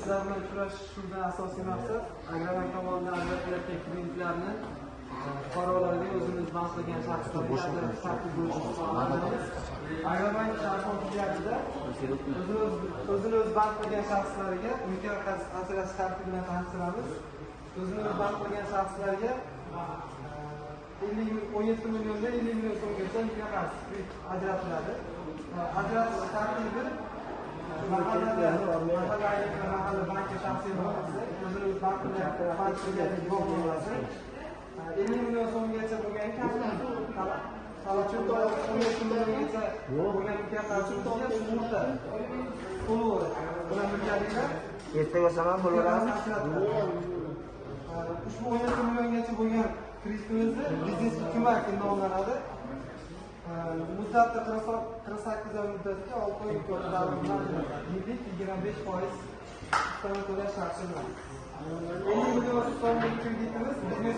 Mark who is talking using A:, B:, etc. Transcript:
A: sizlar bilan uchrashishimizdan asosiy maqsad Agrobank tomonidan ajratilayotgan kreditlarni fuqarolarga o'zimiz bank qilgan shaxslarga tartib bo'lishimiz. Agrobank shartnoma hujjatida o'zini o'zi bank qilgan shaxslarga imkon ajratish tartibi bilan tanishtiramiz. O'zini o'zi bank qilgan shaxslarga 17 milliondan 50 million so'mgacha imkon ajratiladi. Ajratish tartibi mahalla banki shaxsiy bo'lmasa, o'zini o'zi bank qilgan bankga bo'lmasa 50 million so'mgacha bo'lgan talabchi 17 milliongacha bo'lgan imkoniyatlarga sug'urta to'lov bilan birgalikda
B: ertaga samon bo'laveradi.
A: Ushbu 17 milliongacha bo'lgan kreditimizni biznes ko'mak nomlanadi. Muddati 48 oy muddatga 6 oy imkoni davomida yillik 25% ustama to'lash sharti bilan 50 million so'mlik kreditimiz biznes